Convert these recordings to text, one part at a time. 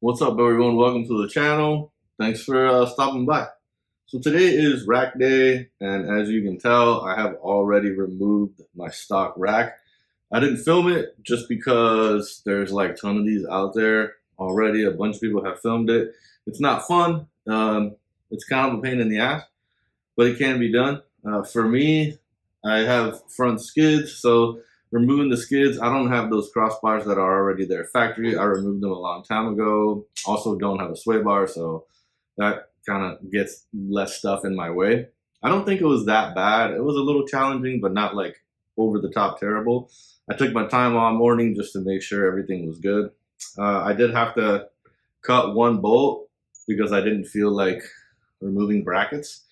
What's up, everyone? Welcome to the channel. Thanks for stopping by. So today is rack day, and as you can tell, I have already removed my stock rack. I didn't film it just because there's like a ton of these out there already. A bunch of people have filmed it. It's not fun. It's kind of a pain in the ass, but it can be done. For me, I have front skids, so removing the skids, I don't have those crossbars that are already there factory. I removed them a long time ago. Also don't have a sway bar, so that kind of gets less stuff in my way. I don't think it was that bad. It was a little challenging, but not like over the top terrible. I took my time all morning just to make sure everything was good. I did have to cut one bolt because I didn't feel like removing brackets.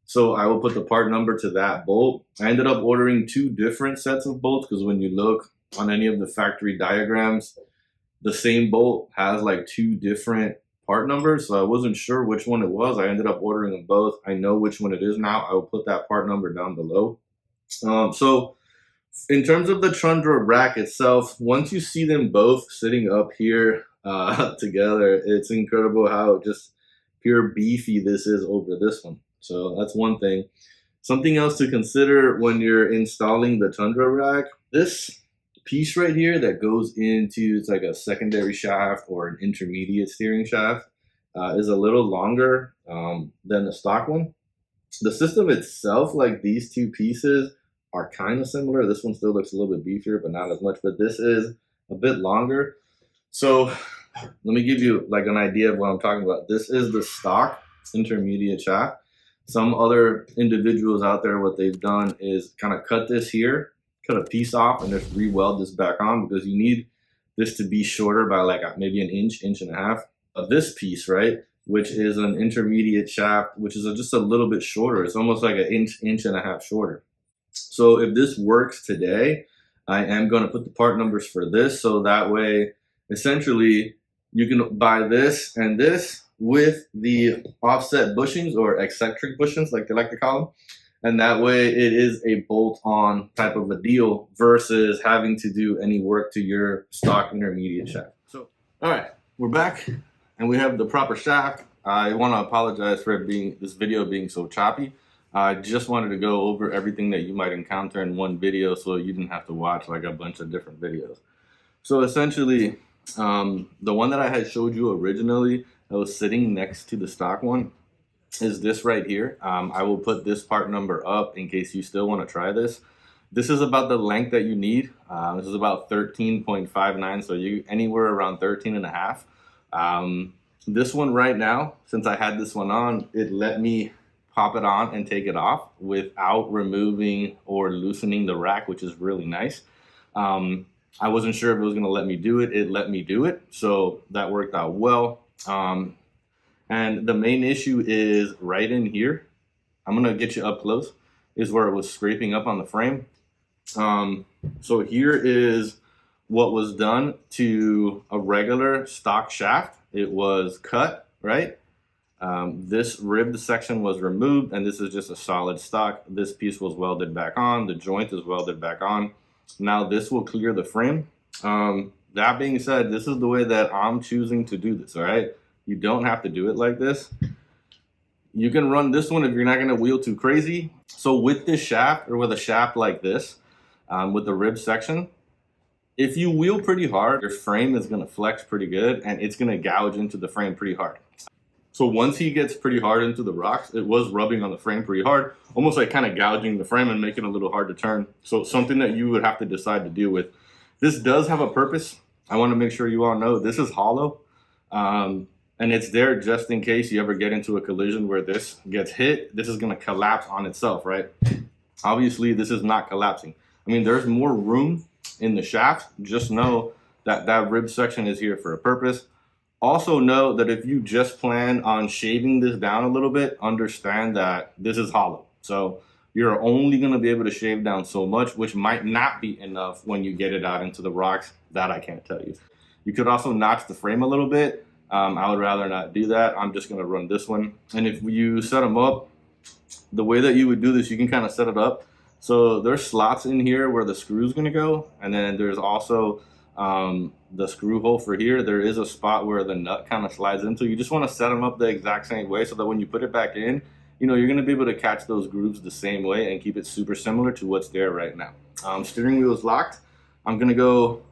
So I will put the part number to that bolt. I ended up ordering two different sets of bolts because when you look on any of the factory diagrams, the same bolt has like two different part numbers. So I wasn't sure which one it was. I ended up ordering them both. I know which one it is now. I will put that part number down below. So in terms of the Tundra Rack itself, once you see them both sitting up here together, it's incredible how just pure beefy this is over this one. So that's one thing. Something else to consider when you're installing the Tundra Rack, this piece right here that goes into, it's like a secondary shaft or an intermediate steering shaft, is a little longer than the stock one. The system itself, like these two pieces, are kind of similar. This one still looks a little bit beefier, but not as much, but this is a bit longer. So let me give you like an idea of what I'm talking about. This is the stock intermediate shaft. Some other individuals out there, what they've done is kind of cut this here, cut a piece off, and just re-weld this back on because you need this to be shorter by like maybe an inch, inch and a half of this piece, right? Which is an intermediate shaft, which is just a little bit shorter. It's almost like an inch, inch and a half shorter. So if this works today, I am going to put the part numbers for this. So that way, essentially, you can buy this and this with the offset bushings or eccentric bushings, like they like to call them. And that way it is a bolt-on type of a deal versus having to do any work to your stock intermediate shaft. So, all right, we're back and we have the proper shaft. I want to apologize for this video being so choppy. I just wanted to go over everything that you might encounter in one video so you didn't have to watch like a bunch of different videos. So essentially, the one that I had showed you originally that was sitting next to the stock one is this right here. I will put this part number up in case you still want to try this. This is about the length that you need. This is about 13.59, so you anywhere around 13 and a half. This one right now, since I had this one on, it let me pop it on and take it off without removing or loosening the rack, which is really nice. I wasn't sure if it was going to let me do it. It let me do it, so that worked out well. And the main issue is right in here. I'm going to get you up close, is where it was scraping up on the frame. So here is what was done to a regular stock shaft. It was cut, right? This ribbed section was removed, and this is just a solid stock. This piece was welded back on. The joint is welded back on. Now this will clear the frame. That being said, this is the way that I'm choosing to do this, all right? You don't have to do it like this. You can run this one if you're not gonna wheel too crazy. So with this shaft, or with a shaft like this, with the rib section, if you wheel pretty hard, your frame is gonna flex pretty good and it's gonna gouge into the frame pretty hard. So once he gets pretty hard into the rocks, it was rubbing on the frame pretty hard, almost like kind of gouging the frame and making it a little hard to turn. So it's something that you would have to decide to deal with. This does have a purpose. I want to make sure you all know this is hollow. And it's there just in case you ever get into a collision where this gets hit. This is going to collapse on itself, right? Obviously, this is not collapsing. I mean, there's more room in the shaft. Just know that that rib section is here for a purpose. Also know that if you just plan on shaving this down a little bit, understand that this is hollow. So you're only going to be able to shave down so much, which might not be enough when you get it out into the rocks. That I can't tell you. You could also notch the frame a little bit. I would rather not do that. I'm just going to run this one. And if you set them up, the way that you would do this, you can kind of set it up. So there's slots in here where the screw is going to go. And then there's also the screw hole for here, there is a spot where the nut kind of slides into. You just want to set them up the exact same way so that when you put it back in, you know, you're going to be able to catch those grooves the same way and keep it super similar to what's there right now. Steering wheel is locked. I'm going to go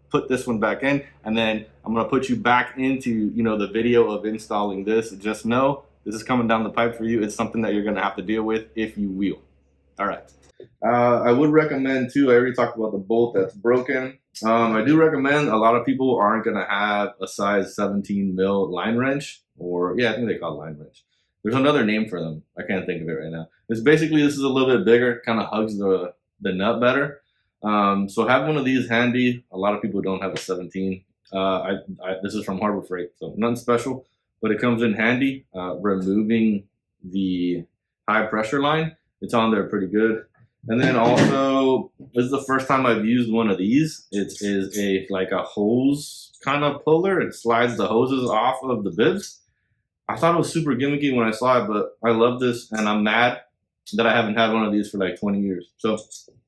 put this one back in, and then I'm going to put you back into, you know, the video of installing this. Just know this is coming down the pipe for you. It's something that you're going to have to deal with if you wheel. All right. I would recommend too, I already talked about the bolt that's broken. I do recommend, a lot of people aren't going to have a size 17 mil line wrench, or yeah, I think they call it line wrench. There's another name for them. I can't think of it right now. It's basically, this is a little bit bigger, kind of hugs the nut better. So have one of these handy. A lot of people don't have a 17. This is from Harbor Freight, so nothing special, but it comes in handy. Removing the high pressure line, it's on there pretty good. And then also, this is the first time I've used one of these. It is like a hose kind of puller. It slides the hoses off of the bibs. I thought it was super gimmicky when I saw it, but I love this, and I'm mad that I haven't had one of these for like 20 years. So,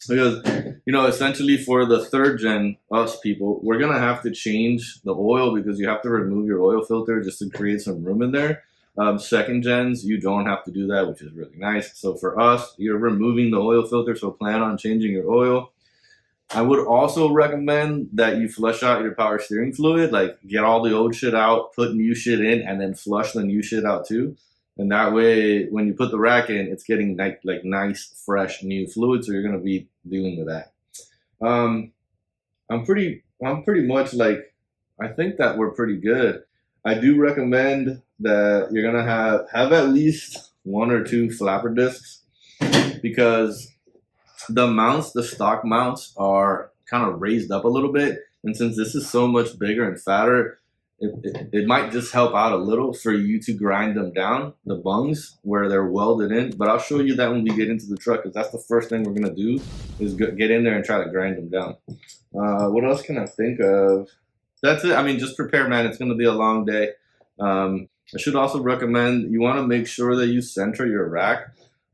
because, you know, essentially for the 3rd gen, us people, we're going to have to change the oil because you have to remove your oil filter just to create some room in there. 2nd gens, you don't have to do that, which is really nice. So for us, you're removing the oil filter, so plan on changing your oil. I would also recommend that you flush out your power steering fluid, like get all the old shit out, put new shit in, and then flush the new shit out too. And that way, when you put the rack in, it's getting like nice, fresh, new fluid. So you're gonna be dealing with that. I'm pretty much like, I think that we're pretty good. I do recommend that you're gonna have at least 1 or 2 flapper discs, because the mounts, the stock mounts, are kind of raised up a little bit, and since this is so much bigger and fatter, it might just help out a little for you to grind them down, the bungs, where they're welded in. But I'll show you that when we get into the truck, because that's the first thing we're going to do, is get in there and try to grind them down. What else can I think of? That's it. I mean, just prepare, man. It's going to be a long day. I should also recommend, you want to make sure that you center your rack.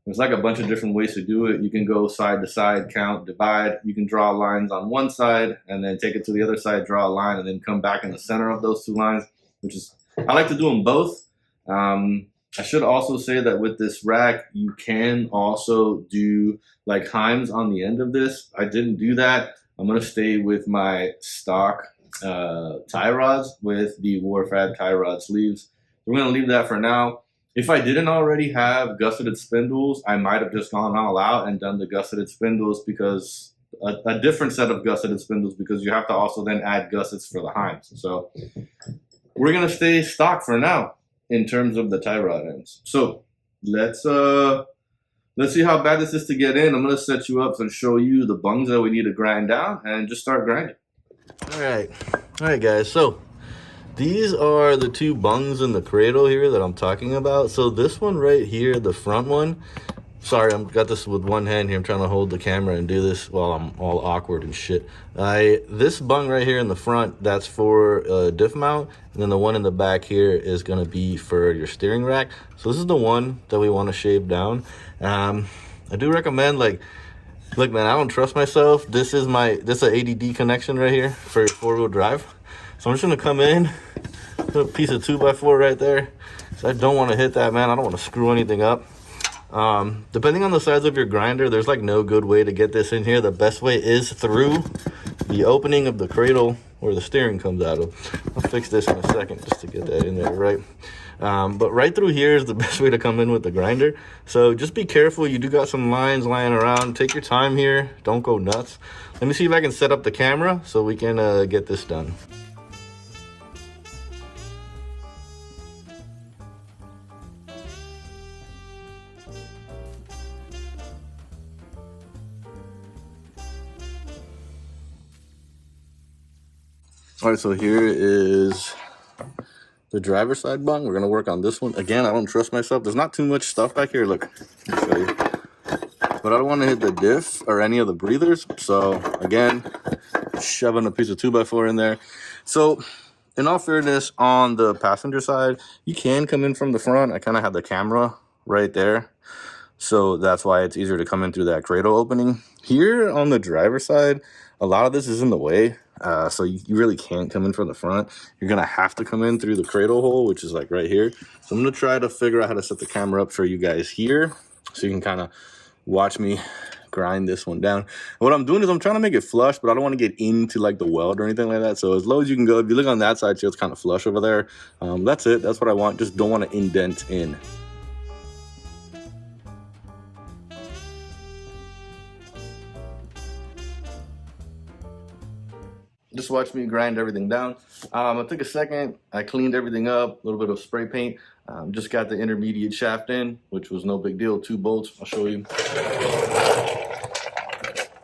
There's like a bunch of different ways to do it. You can go side to side, count, divide. You can draw lines on one side and then take it to the other side, draw a line, and then come back in the center of those 2 lines, which is, I like to do them both. I should also say that with this rack, you can also do like heims on the end of this. I didn't do that. I'm going to stay with my stock tie rods with the Warfab tie rod sleeves. We're going to leave that for now. If I didn't already have gusseted spindles, I might have just gone all out and done the gusseted spindles, because a different set of gusseted spindles, because you have to also then add gussets for the heims. So we're going to stay stock for now in terms of the tie rod ends. So let's see how bad this is to get in. I'm going to set you up and show you the bungs that we need to grind down and just start grinding. All right, guys. So these are the 2 bungs in the cradle here that I'm talking about. So this one right here, the front one, sorry, I've got this with one hand here. I'm trying to hold the camera and do this while I'm all awkward and shit. This bung right here in the front, that's for diff mount. And then the one in the back here is going to be for your steering rack. So this is the one that we want to shave down. I do recommend, like, look, man, I don't trust myself. This is an ADD connection right here for your 4-wheel drive. So I'm just gonna come in, put a piece of 2x4 right there. So I don't want to hit that, man. I don't want to screw anything up. Depending on the size of your grinder, there's like no good way to get this in here. The best way is through the opening of the cradle where the steering comes out of. I'll fix this in a second just to get that in there, right? But right through here is the best way to come in with the grinder. So just be careful. You do got some lines lying around. Take your time here. Don't go nuts. Let me see if I can set up the camera so we can get this done. All right, so here is the driver's side bung. We're gonna work on this one. Again, I don't trust myself. There's not too much stuff back here. Look, let me show you. But I don't want to hit the diff or any of the breathers. So again, shoving a piece of 2x4 in there. So in all fairness, on the passenger side, you can come in from the front. I kind of have the camera right there. So that's why it's easier to come in through that cradle opening. Here on the driver's side, a lot of this is in the way. So you really can't come in from the front. You're gonna have to come in through the cradle hole, which is like right here. So I'm gonna try to figure out how to set the camera up for you guys here, so you can kind of watch me grind this one down. And what I'm doing is I'm trying to make it flush, but I don't want to get into like the weld or anything like that. So as low as you can go. If you look on that side, it's kind of flush over there. That's it. That's what I want. Just don't want to indent in. Just watch me grind everything down. I took a second. I cleaned everything up. A little bit of spray paint. Just got the intermediate shaft in, which was no big deal. 2 bolts. I'll show you.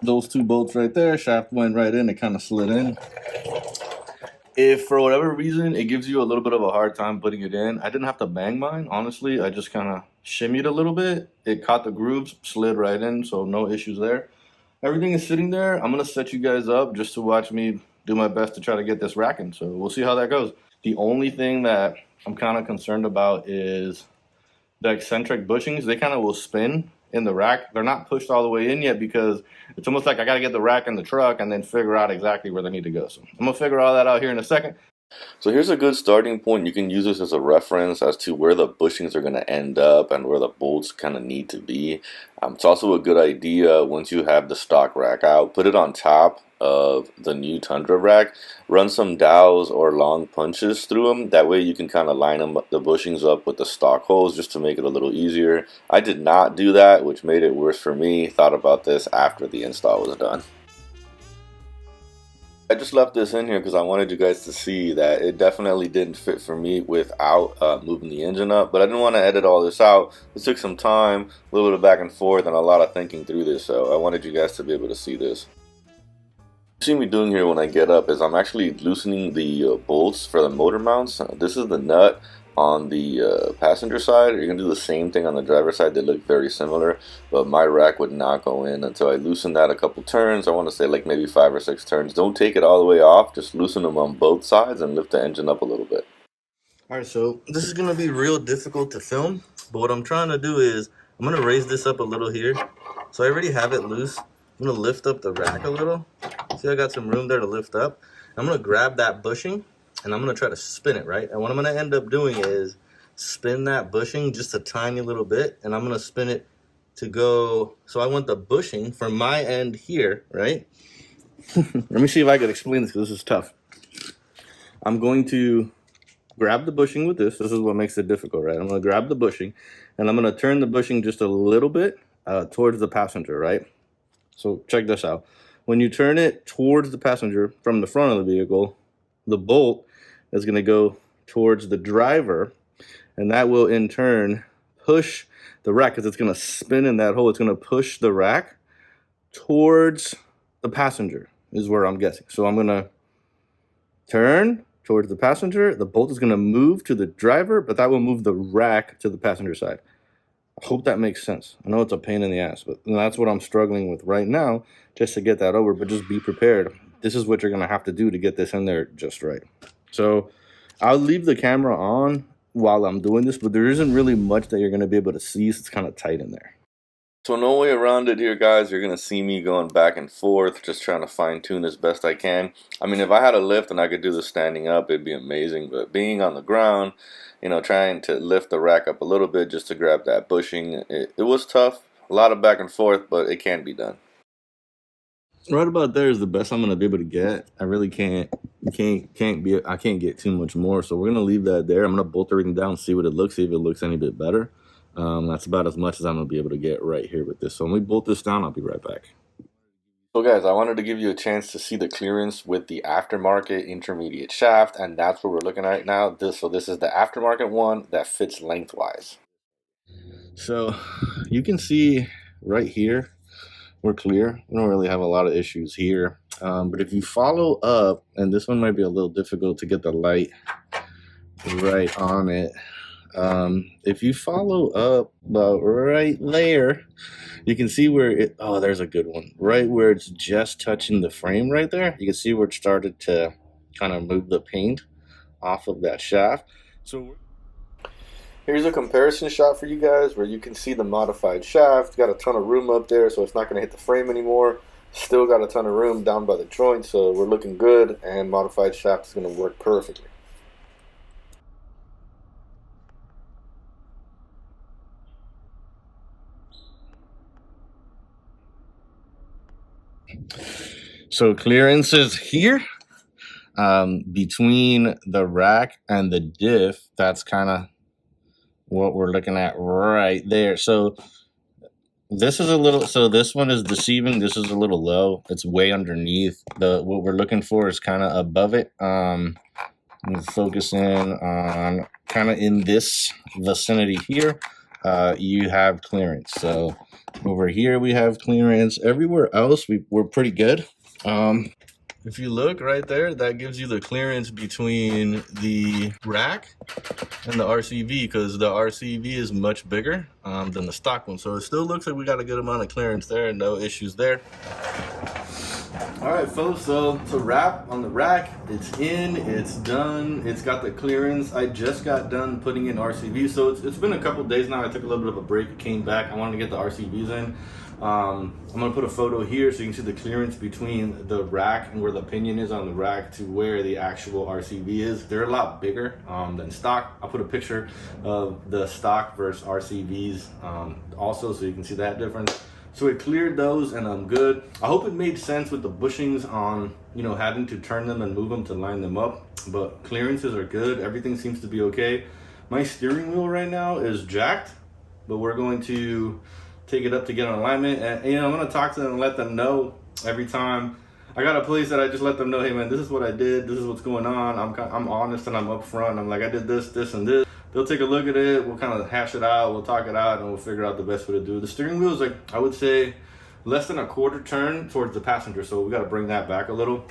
Those 2 bolts right there. Shaft went right in. It kind of slid in. If for whatever reason it gives you a little bit of a hard time putting it in, I didn't have to bang mine. Honestly, I just kind of shimmied a little bit. It caught the grooves, slid right in, so no issues there. Everything is sitting there. I'm gonna set you guys up just to watch me do my best to try to get this racking. So we'll see how that goes. The only thing that I'm kind of concerned about is the eccentric bushings. They kind of will spin in the rack. They're not pushed all the way in yet because it's almost like I got to get the rack in the truck and then figure out exactly where they need to go. So I'm gonna figure all that out here in a second. So here's a good starting point. You can use this as a reference as to where the bushings are going to end up and where the bolts kind of need to be. It's also a good idea once you have the stock rack out, put it on top of the new Tundra Rack, run some dowels or long punches through them. That way you can kind of line the bushings up with the stock holes just to make it a little easier. I did not do that, which made it worse for me. Thought about this after the install was done. I just left this in here because I wanted you guys to see that it definitely didn't fit for me without moving the engine up, but I didn't want to edit all this out. It took some time, a little bit of back and forth, and a lot of thinking through this, so I wanted you guys to be able to see this. What you see me doing here when I get up is I'm actually loosening the bolts for the motor mounts. This is the nut on the passenger side. You're going to do the same thing on the driver's side. They look very similar, but my rack would not go in until I loosen that a couple turns. I want to say like maybe 5 or 6 turns. Don't take it all the way off. Just loosen them on both sides and lift the engine up a little bit. Alright, so this is going to be real difficult to film, but what I'm trying to do is I'm going to raise this up a little here. So I already have it loose. I'm going to lift up the rack a little. See, I got some room there to lift up. I'm going to grab that bushing and I'm going to try to spin it, right? And what I'm going to end up doing is spin that bushing just a tiny little bit, and I'm going to spin it to go. So I want the bushing from my end here, right? Let me see if I could explain this because this is tough. I'm going to grab the bushing with this. This is what makes it difficult, right? I'm going to grab the bushing and I'm going to turn the bushing just a little bit towards the passenger, right? So check this out. When you turn it towards the passenger from the front of the vehicle, the bolt is going to go towards the driver, and that will in turn push the rack because it's going to spin in that hole. It's going to push the rack towards the passenger is where I'm guessing. So I'm going to turn towards the passenger. The bolt is going to move to the driver, but that will move the rack to the passenger side. I hope that makes sense. I know it's a pain in the ass, but that's what I'm struggling with right now just to get that over, but just be prepared. This is what you're going to have to do to get this in there just right. So I'll leave the camera on while I'm doing this, but there isn't really much that you're going to be able to see, so it's kind of tight in there. So no way around it here, guys. You're going to see me going back and forth, just trying to fine tune as best I can. I mean, if I had a lift and I could do this standing up, it'd be amazing, but being on the ground, you know, trying to lift the rack up a little bit just to grab that bushing, it was tough. A lot of back and forth, but it can be done. Right about there is the best I'm gonna be able to get. I really can't get too much more. So we're gonna leave that there. I'm gonna bolt everything down, see what it looks, see if it looks any bit better. That's about as much as I'm gonna be able to get right here with this. So when we bolt this down, I'll be right back. So guys, I wanted to give you a chance to see the clearance with the aftermarket intermediate shaft, and that's what we're looking at now. So this is the aftermarket one that fits lengthwise. So you can see right here, we're clear. We don't really have a lot of issues here. But if you follow up, and this one might be a little difficult to get the light right on it. If you follow up about right there, you can see where it, oh, there's a good one. Right where it's just touching the frame right there. You can see where it started to kind of move the paint off of that shaft. So here's a comparison shot for you guys where you can see the modified shaft. Got a ton of room up there, so it's not going to hit the frame anymore. Still got a ton of room down by the joint, so we're looking good, and modified shaft is going to work perfectly. So clearance is here between the rack and the diff. That's kind of what we're looking at right there. So this is a little, so this one is deceiving. This is a little low. It's way underneath. What we're looking for is kind of above it. I'm focusing on kind of in this vicinity here. You have clearance. So over here we have clearance. Everywhere else we're pretty good. If you look right there, that gives you the clearance between the rack and the RCV, because the RCV is much bigger than the stock one. So it still looks like we got a good amount of clearance there, no issues there. All right, folks, so to wrap on the rack, it's in, it's done, it's got the clearance. I just got done putting in RCV, so it's been a couple days now. I took a little bit of a break, came back. I wanted to get the RCVs in. I'm gonna put a photo here so you can see the clearance between the rack and where the pinion is on the rack to where the actual RCV is. They're a lot bigger than stock. I'll put a picture of the stock versus RCVs also, so you can see that difference. So it cleared those and I'm good. I hope it made sense with the bushings on, you know, having to turn them and move them to line them up, but clearances are good. Everything seems to be okay. My steering wheel right now is jacked, but we're going to take it up to get an alignment, and you know, I'm gonna talk to them and let them know every time I got a place that I just let them know, hey man, this is what I did, this is what's going on. I'm honest and I'm upfront. I'm like, I did this, this, and this. They'll take a look at it. We'll kind of hash it out. We'll talk it out, and we'll figure out the best way to do it. The steering wheel is like, I would say, less than a quarter turn towards the passenger, so we got to bring that back a little.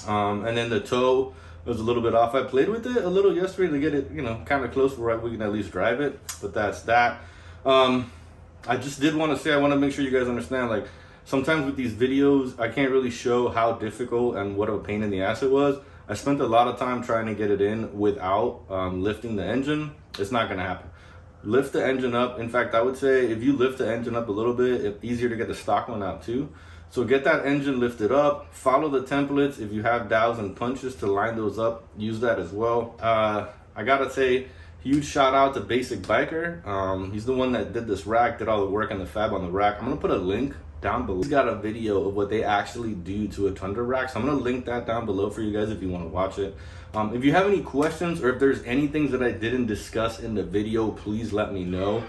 And then the toe was a little bit off. I played with it a little yesterday to get it, you know, kind of close where we can at least drive it. But that's that. I just did want to say, I want to make sure you guys understand, like, sometimes with these videos, I can't really show how difficult and what a pain in the ass it was. I spent a lot of time trying to get it in without lifting the engine. It's not going to happen. Lift the engine up. In fact, I would say if you lift the engine up a little bit, it's easier to get the stock one out too. So get that engine lifted up. Follow the templates. If you have dowels and punches to line those up, use that as well. I got to say, huge shout out to Basic Biker. He's the one that did this rack, did all the work on the fab on the rack. I'm going to put a link down below. He's got a video of what they actually do to a Tundra Rack, so I'm going to link that down below for you guys if you want to watch it. If you have any questions, or if there's any things that I didn't discuss in the video, please let me know.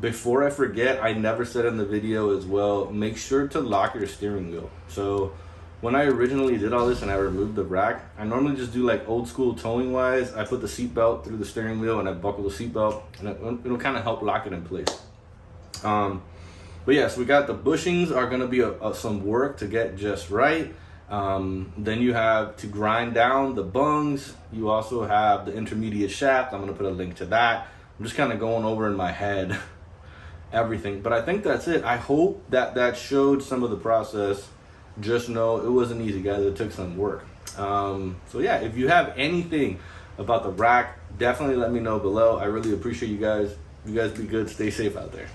Before I forget, I never said in the video as well, make sure to lock your steering wheel. So when I originally did all this and I removed the rack, I normally just do like old school towing wise. I put the seat belt through the steering wheel and I buckle the seat belt, and it'll kind of help lock it in place. But yeah, so we got the bushings are gonna be some work to get just right. Then you have to grind down the bungs. You also have the intermediate shaft. I'm gonna put a link to that. I'm just kind of going over in my head everything, but I think that's it. I hope that showed some of the process. Just know it wasn't easy, guys. It took some work. So yeah, if you have anything about the rack, definitely let me know below. I really appreciate you guys. You guys be good. Stay safe out there.